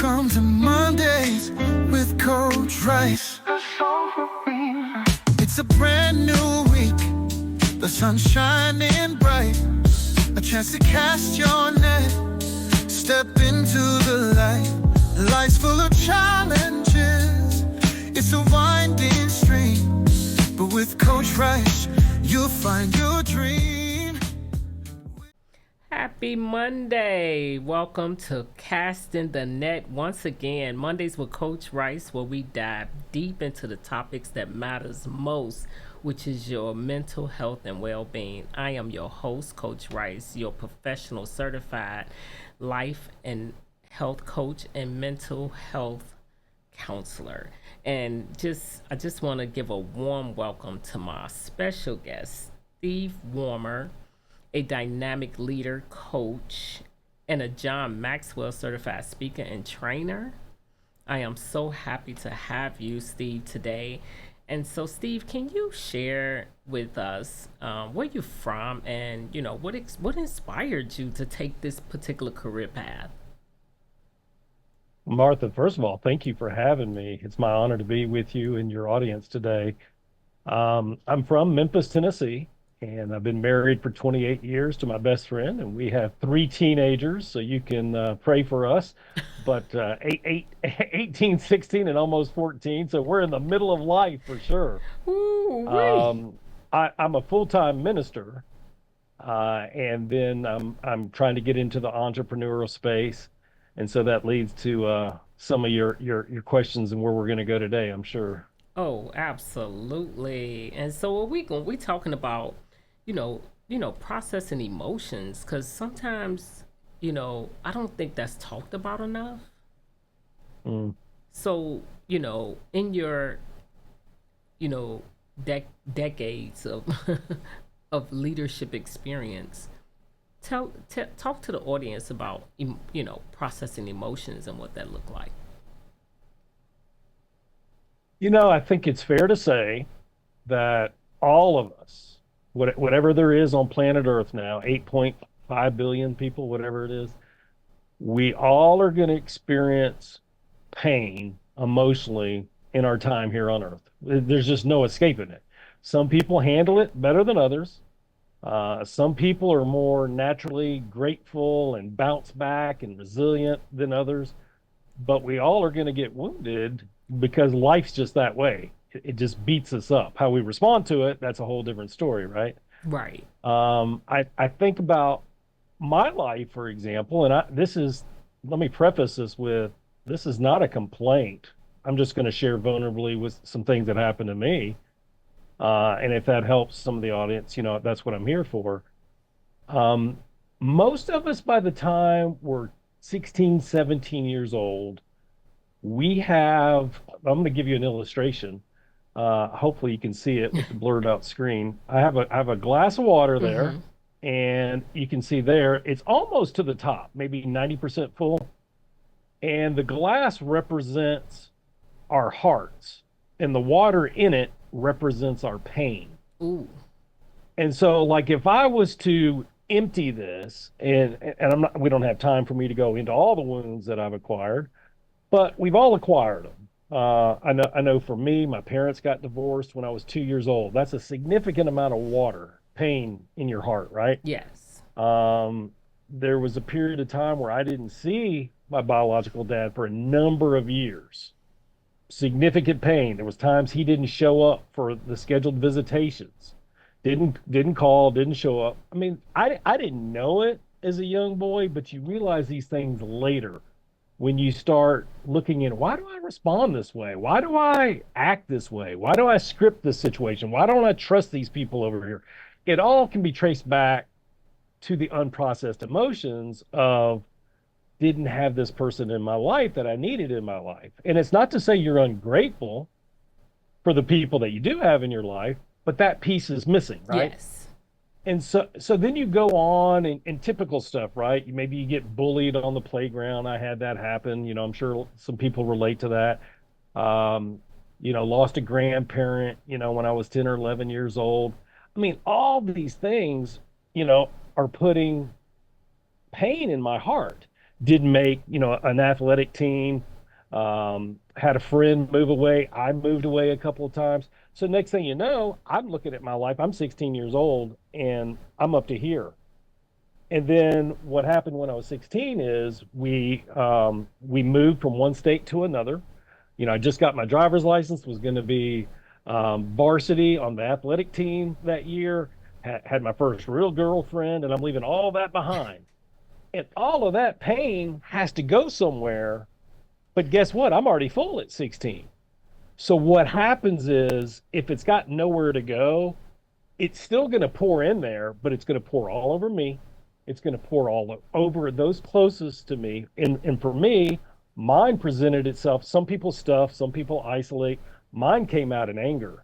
Welcome to Mondays with Coach Rice. It's a brand new week, the sun's shining bright. A chance to cast your net, step into the light. Life's full of challenges, it's a winding stream. But with Coach Rice, you'll find your dream. Happy Monday. Welcome to Casting the Net once again. Mondays with Coach Rice, where we dive deep into the topics that matters most, which is your mental health and well-being. I am your host, Coach Rice, your professional certified life and health coach and mental health counselor. And I just want to give a warm welcome to my special guest, Steve Warmer, a dynamic leader, coach, and a John Maxwell-certified speaker and trainer. I am so happy to have you, Steve, today. And so, Steve, can you share with us where you're from and, what inspired you to take this particular career path? Martha, first of all, thank you for having me. It's my honor to be with you and your audience today. I'm from Memphis, Tennessee, and I've been married for 28 years to my best friend, and we have three teenagers, so you can pray for us. But 18, 16, and almost 14, so we're in the middle of life for sure. Ooh, I'm a full-time minister, and then I'm trying to get into the entrepreneurial space. And so that leads to some of your questions and where we're going to go today, I'm sure. Oh, absolutely. And so are we talking about, processing emotions, because sometimes, I don't think that's talked about enough. Mm. So, in your, decades of of leadership experience, talk to the audience about, processing emotions and what that looked like. I think it's fair to say that all of us, whatever there is on planet Earth now, 8.5 billion people, whatever it is, we all are going to experience pain emotionally in our time here on Earth. There's just no escaping it. Some people handle it better than others. Some people are more naturally grateful and bounce back and resilient than others, but we all are going to get wounded because life's just that way. It just beats us up. How we respond to it, that's a whole different story, right? Right. I think about my life, for example, and let me preface this with, this is not a complaint. I'm just going to share vulnerably with some things that happened to me. And if that helps some of the audience, that's what I'm here for. Most of us, by the time we're 16, 17 years old, I'm going to give you an illustration. Hopefully you can see it with the blurred out screen. I have a glass of water there, and you can see there, it's almost to the top, maybe 90% full. And the glass represents our hearts, and the water in it represents our pain. Ooh. And so, like, if I was to empty this, and we don't have time for me to go into all the wounds that I've acquired, but we've all acquired them. I know for me, my parents got divorced when I was 2 years old. That's a significant amount of water, pain in your heart, right? Yes. There was a period of time where I didn't see my biological dad for a number of years. Significant pain. There was times he didn't show up for the scheduled visitations. Didn't call, didn't show up. I mean, I didn't know it as a young boy, but you realize these things later when you start looking at, why do I respond this way? Why do I act this way? Why do I script this situation? Why don't I trust these people over here? It all can be traced back to the unprocessed emotions of, didn't have this person in my life that I needed in my life. And it's not to say you're ungrateful for the people that you do have in your life, but that piece is missing, right? Yes. And so then you go on and typical stuff, right? Maybe you get bullied on the playground. I had that happen. I'm sure some people relate to that. Lost a grandparent, when I was 10 or 11 years old. I mean, all these things, are putting pain in my heart. didn't make, an athletic team. Had a friend move away. I moved away a couple of times. So next thing you know, I'm looking at my life. I'm 16 years old and I'm up to here. And then what happened when I was 16 is we moved from one state to another. I just got my driver's license, was going to be varsity on the athletic team that year, had my first real girlfriend, and I'm leaving all that behind. And all of that pain has to go somewhere. But guess what? I'm already full at 16. So what happens is if it's got nowhere to go, it's still going to pour in there, but it's going to pour all over me. It's going to pour all over those closest to me. And for me, mine presented itself. Some people stuff, some people isolate. Mine came out in anger.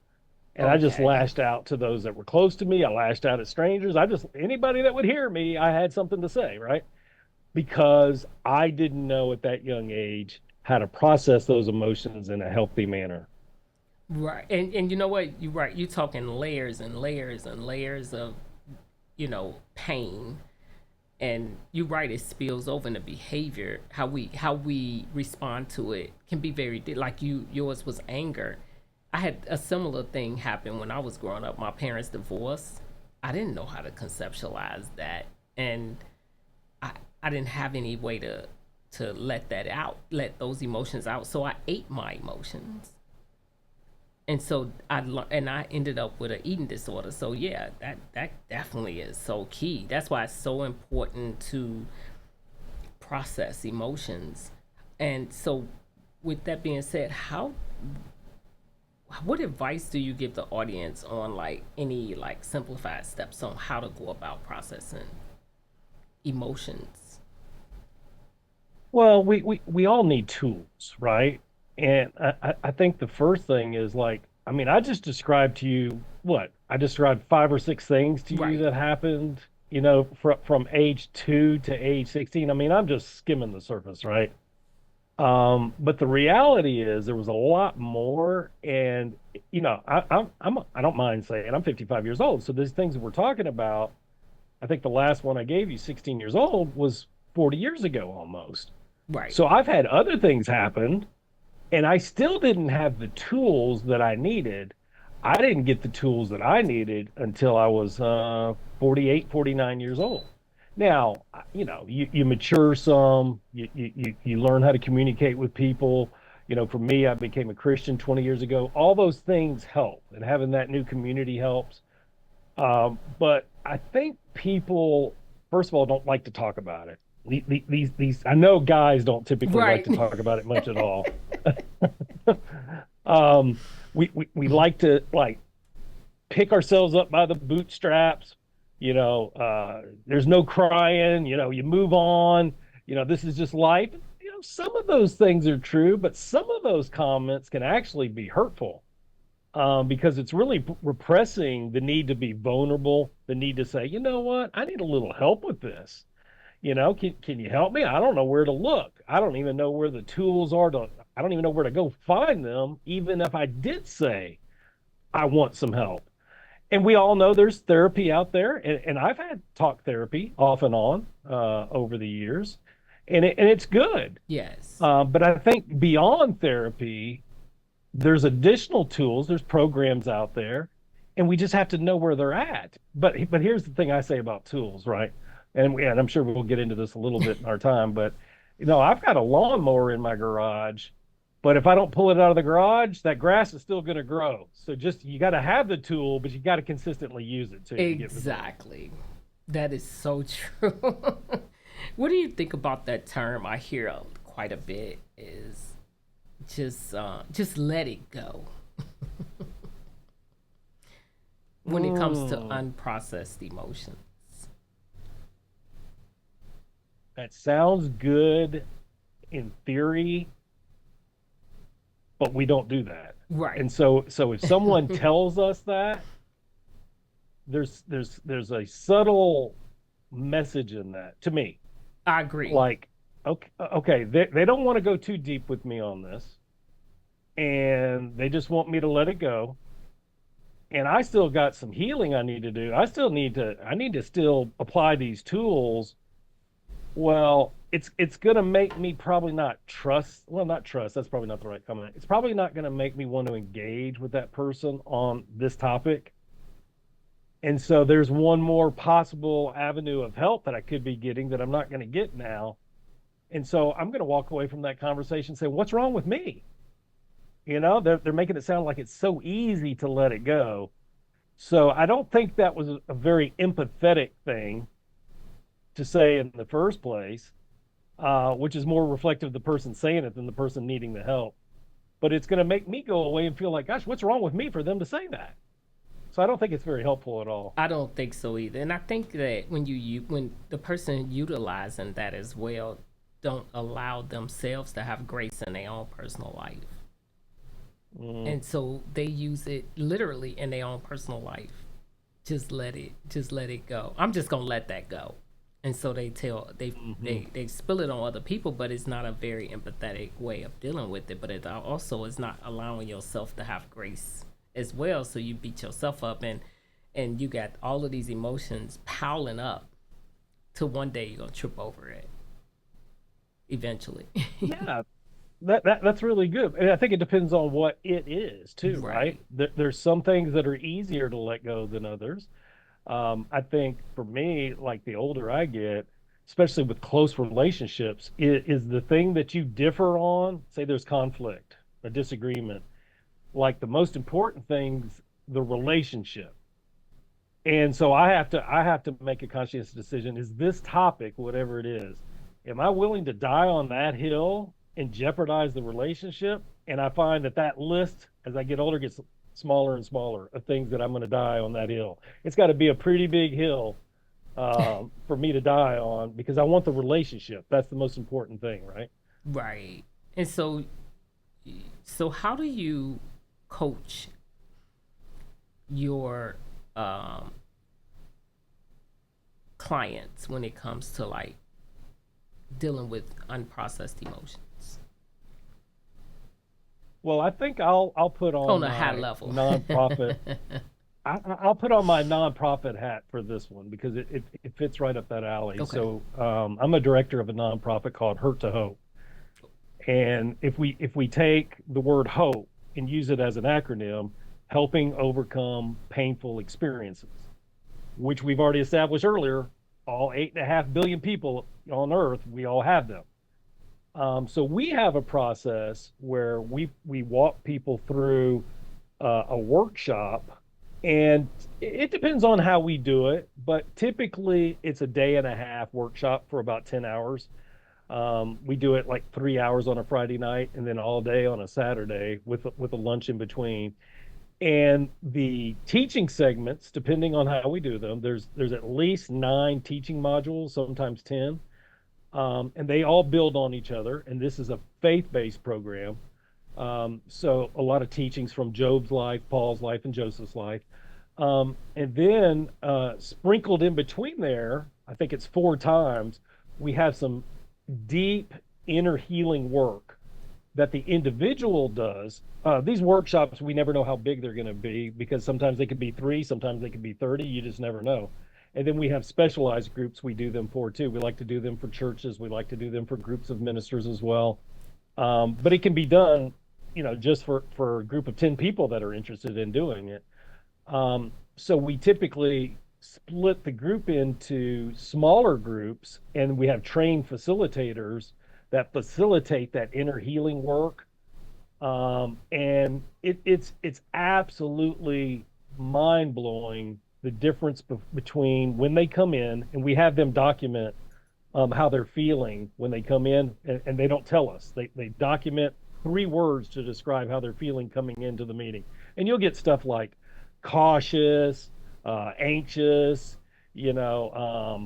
And I just Okay. lashed out to those that were close to me. I lashed out at strangers. Anybody that would hear me, I had something to say, right? Because I didn't know at that young age how to process those emotions in a healthy manner. Right. And you know what? You're right. You're talking layers and layers and layers of, pain. And you're right, it spills over into behavior. How we respond to it can be like yours was anger. I had a similar thing happen when I was growing up. My parents divorced. I didn't know how to conceptualize that. And I I didn't have any way to let that out, let those emotions out. So I ate my emotions, and so I ended up with an eating disorder. So yeah, that definitely is so key. That's why it's so important to process emotions. And so, with that being said, how what advice do you give the audience on like any like simplified steps on how to go about processing emotions? Well, we all need tools, right? And I think the first thing is like, I mean, I just described to you what I described five or six things to you Right. that happened, from age 2 to age 16. I mean, I'm just skimming the surface, right? But the reality is there was a lot more. And, I don't mind saying I'm 55 years old. So these things that we're talking about, I think the last one I gave you, 16 years old, was 40 years ago almost. Right. So I've had other things happen and I still didn't have the tools that I needed. I didn't get the tools that I needed until I was 48, 49 years old. Now, you mature some, you learn how to communicate with people. For me, I became a Christian 20 years ago. All those things help, and having that new community helps. But I think people, first of all, don't like to talk about it. These, I know guys don't typically like Right. to talk about it much at all. Um, we like to like pick ourselves up by the bootstraps. There's no crying. You move on. This is just life. Some of those things are true, but some of those comments can actually be hurtful, because it's really repressing the need to be vulnerable, the need to say, you know what, I need a little help with this. Can you help me? I don't know where to look. I don't even know where the tools are to. I don't even know where to go find them, even if I did say I want some help. And we all know there's therapy out there, and I've had talk therapy off and on over the years, and it's good. Yes. But I think beyond therapy, there's additional tools, there's programs out there, and we just have to know where they're at. But here's the thing I say about tools, right? And I'm sure we'll get into this a little bit in our time, but I've got a lawnmower in my garage, but if I don't pull it out of the garage, that grass is still going to grow. So just you got to have the tool, but you got to consistently use it too to get results. Exactly. That is so true. What do you think about that term? I hear quite a bit is just let it go when it comes to Mm, unprocessed emotions. that sounds good in theory, but we don't do that. Right. And so if someone tells us that, there's a subtle message in that to me. I agree. Like, okay, they don't want to go too deep with me on this, and they just want me to let it go. And I still got some healing I need to do. I need to still apply these tools. Well, it's gonna make me probably not trust. Well, not trust. That's probably not the right comment. It's probably not gonna make me want to engage with that person on this topic. And so there's one more possible avenue of help that I could be getting that I'm not going to get now. And so I'm going to walk away from that conversation saying, what's wrong with me? They're making it sound like it's so easy to let it go. So I don't think that was a very empathetic thing to say in the first place, which is more reflective of the person saying it than the person needing the help. But it's going to make me go away and feel like, gosh, what's wrong with me for them to say that? So I don't think it's very helpful at all. I don't think so either. And I think that when the person utilizing that as well don't allow themselves to have grace in their own personal life. Mm, And so they use it literally in their own personal life. Just let it go. I'm just gonna let that go. And so mhm. they spill it on other people, but it's not a very empathetic way of dealing with it. But it also is not allowing yourself to have grace as well. So you beat yourself up, and you got all of these emotions piling up till one day you're gonna trip over it eventually. Yeah, that's really good. And I think it depends on what it is too, right? Right. There's some things that are easier to let go than others. I think for me, like the older I get, especially with close relationships, is the thing that you differ on, say there's conflict, a disagreement, like the most important things, the relationship. And so I have to make a conscious decision. Is this topic, whatever it is, am I willing to die on that hill and jeopardize the relationship? And I find that that list, as I get older, gets smaller and smaller of things that I'm going to die on that hill. It's got to be a pretty big hill for me to die on because I want the relationship. That's the most important thing, right? Right. And so how do you coach your um, clients when it comes to like dealing with unprocessed emotions Well, I think I'll put on on a high my level? nonprofit. I'll put on my nonprofit hat for this one because it fits right up that alley. Okay. So I'm a director of a nonprofit called Hurt to Hope, and if we take the word hope and use it as an acronym, helping overcome painful experiences, which we've already established earlier, all 8.5 billion people on Earth, we all have them. So we have a process where we walk people through a workshop, and it depends on how we do it, but typically it's a day and a half workshop for about 10 hours. We do it like 3 hours on a Friday night and then all day on a Saturday with a lunch in between. And the teaching segments, depending on how we do them, there's at least 9 teaching modules, sometimes 10, and they all build on each other. And this is a faith-based program. So a lot of teachings from Job's life, Paul's life, and Joseph's life. And then sprinkled in between there, I think it's 4 times, we have some deep inner healing work that the individual does. These workshops, we never know how big they're going to be because sometimes they could be 3, sometimes they could be 30. You just never know. And then we have specialized groups we do them for too. We like to do them for churches. We like to do them for groups of ministers as well. But it can be done, just for a group of 10 people that are interested in doing it. So we typically split the group into smaller groups, and we have trained facilitators that facilitate that inner healing work. And it's absolutely mind blowing the difference between when they come in, and we have them document how they're feeling when they come in, and they don't tell us. They document 3 words to describe how they're feeling coming into the meeting, and you'll get stuff like cautious, anxious,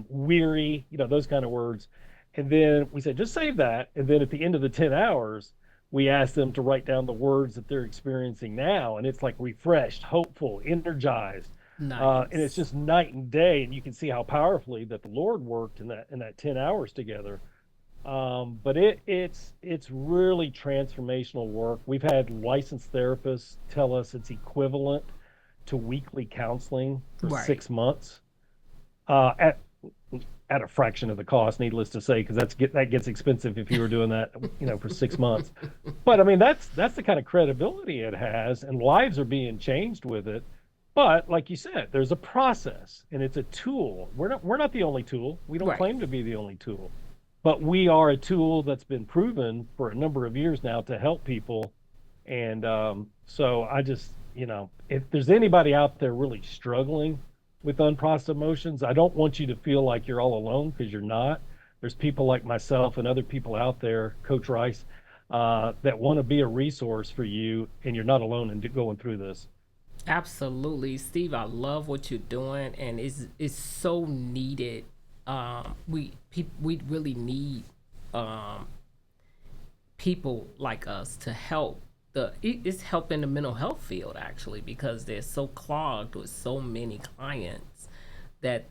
weary, those kind of words. And then we say, just save that. And then at the end of the 10 hours, we ask them to write down the words that they're experiencing now. And it's like refreshed, hopeful, energized. And it's Nice. just night and day. And you can see how powerfully that the Lord worked in that 10 hours together. But it's really transformational work. We've had licensed therapists tell us it's equivalent to weekly counseling for Right. 6 months. Uh, at, at a fraction of the cost, needless to say, because that gets expensive if you were doing that, for 6 months. But I mean, that's the kind of credibility it has, and lives are being changed with it. But like you said, there's a process, and it's a tool. We're not the only tool. We don't Right. claim to be the only tool, but we are a tool that's been proven for a number of years now to help people. And so I just, if there's anybody out there really struggling with unprocessed emotions, I don't want you to feel like you're all alone, because you're not. There's people like myself and other people out there, Coach Rice, that want to be a resource for you, and you're not alone in going through this. Absolutely, Steve. I love what you're doing, and it's so needed. We really need um, people like us to help. It's helping the mental health field actually, because they're so clogged with so many clients that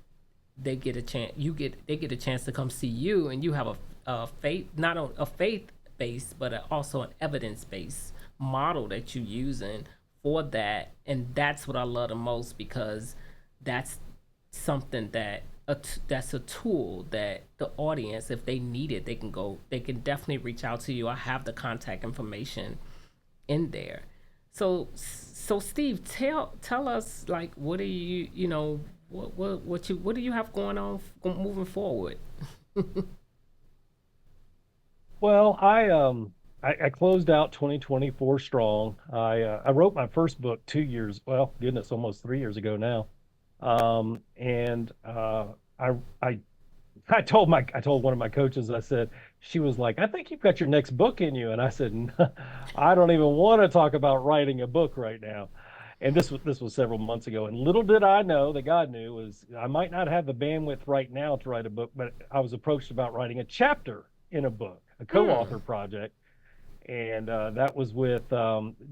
they get a chance to come see you, and you have a faith, not a faith based, but also an evidence based model that you're using for that. And that's what I love the most, because that's something that's a tool that the audience, if they need it, they can definitely reach out to you. I have the contact information in there. So Steve, tell us, like, what do what do you have going on moving forward? Well, I closed out 2024 strong. I wrote my first book 2 years, well, goodness, almost 3 years ago now. And I I I told one of my coaches, I said, she was like, I think you've got your next book in you. And I said, "No, I don't even want to talk about writing a book right now." And this was several months ago. And little did I know, that God knew, was I might not have the bandwidth right now to write a book, but I was approached about writing a chapter in a book, a Mm. co-author project. And that was with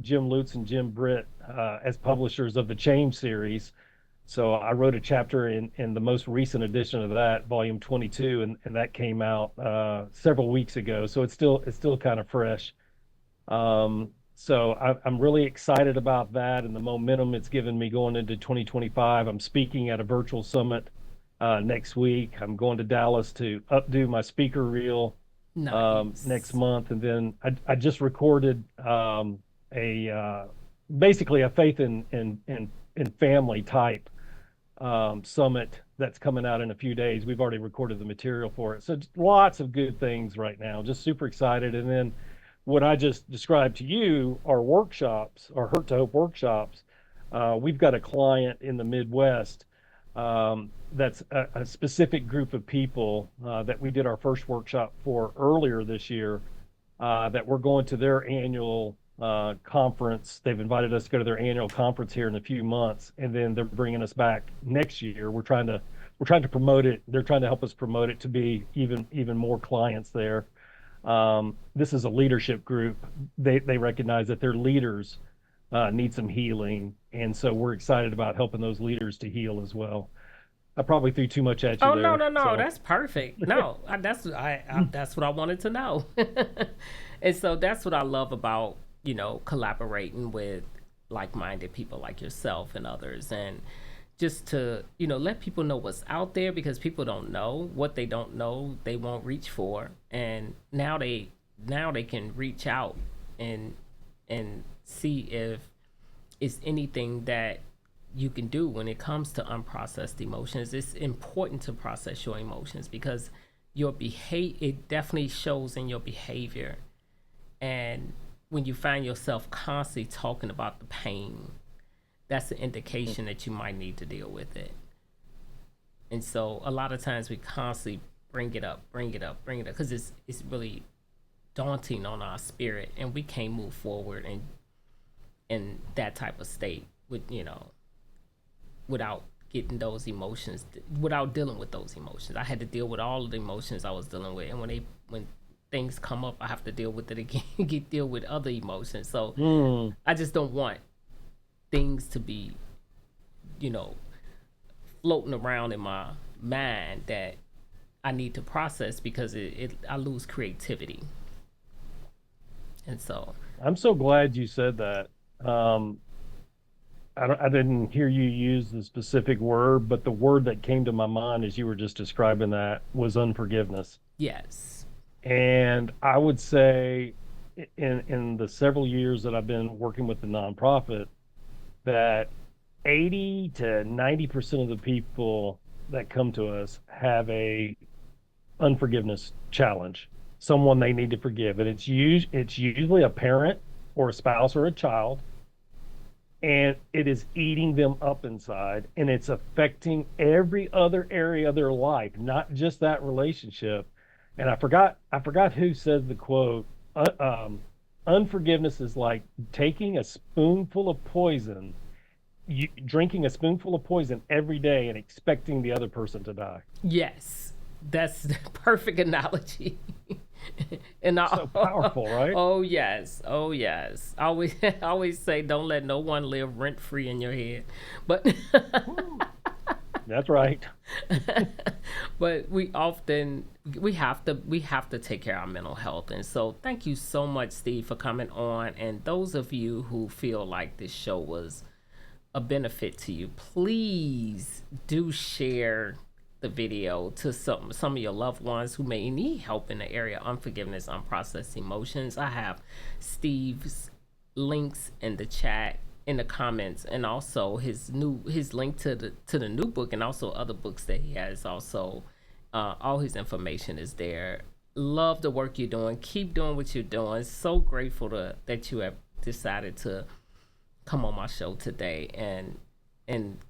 Jim Lutz and Jim Britt, as publishers of the Change series. So I wrote a chapter in the most recent edition of that, volume 22, and that came out several weeks ago. So it's still kind of fresh. So I'm really excited about that and the momentum it's given me going into 2025. I'm speaking at a virtual summit next week. I'm going to Dallas to updo my speaker reel next Nice. month, and then I just recorded a basically a faith in family type summit that's coming out in a few days. We've already recorded the material for it. So lots of good things right now. Just super excited. And then what I just described to you are workshops, our Hurt to Hope workshops. We've got a client in the Midwest, that's a specific group of people that we did our first workshop for earlier this year, that we're going to their annual conference. They've invited us to go to their annual conference here in a few months, and then they're bringing us back next year. We're trying to promote it. They're trying to help us promote it to be even more clients there. This is a leadership group. They recognize that their leaders need some healing, and so we're excited about helping those leaders to heal as well. I probably threw too much at you Oh, no, there. no, no, So that's perfect. No, that's what I wanted to know. And so that's what I love about, collaborating with like-minded people like yourself and others, and just to, let people know what's out there, because people don't know what they don't know, they won't reach for. And now they can reach out and see if it's anything that you can do when it comes to unprocessed emotions. It's important to process your emotions, because your behavior, it definitely shows in your behavior. And when you find yourself constantly talking about the pain, that's an indication that you might need to deal with it. And so a lot of times we constantly bring it up, because it's really daunting on our spirit, and we can't move forward in that type of state with, without getting those emotions, without dealing with those emotions. I had to deal with all of the emotions I was dealing with, and when things come up, I have to deal with it again, deal with other emotions. So mm, I just don't want things to be, you know, floating around in my mind that I need to process, because I lose creativity. And so, I'm so glad you said that. Um, I didn't hear you use the specific word, but the word that came to my mind as you were just describing that was unforgiveness. Yes. And I would say in the several years that I've been working with the nonprofit, that 80 to 90% of the people that come to us have a unforgiveness challenge, someone they need to forgive. And it's usually a parent or a spouse or a child, and it is eating them up inside, and it's affecting every other area of their life, not just that relationship. And I forgot who said the quote. Unforgiveness is like taking a spoonful of poison, drinking a spoonful of poison every day and expecting the other person to die. Yes. That's the perfect analogy. And So powerful, right? oh yes, oh yes. I always I always say don't let no one live rent free in your head. But That's right. but we have to take care of our mental health. And so thank you so much, Steve, for coming on. And those of you who feel like this show was a benefit to you, please do share the video to some of your loved ones who may need help in the area of unforgiveness, unprocessed emotions. I have Steve's links in the chat, in the comments, and also his link to the new book, and also other books that he has. Also, all his information is there. Love the work you're doing. Keep doing what you're doing. So grateful that you have decided to come on my show today and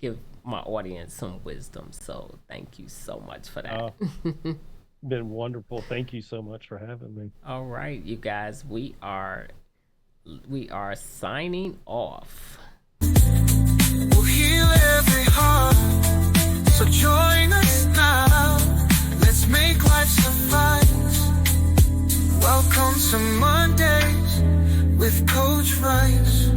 give my audience some wisdom. So thank you so much for that. Been wonderful. Thank you so much for having me. All right, you guys, we are signing off. We'll heal every heart. So join us now. Let's make life suffice. Welcome to Mondays with Coach Rice.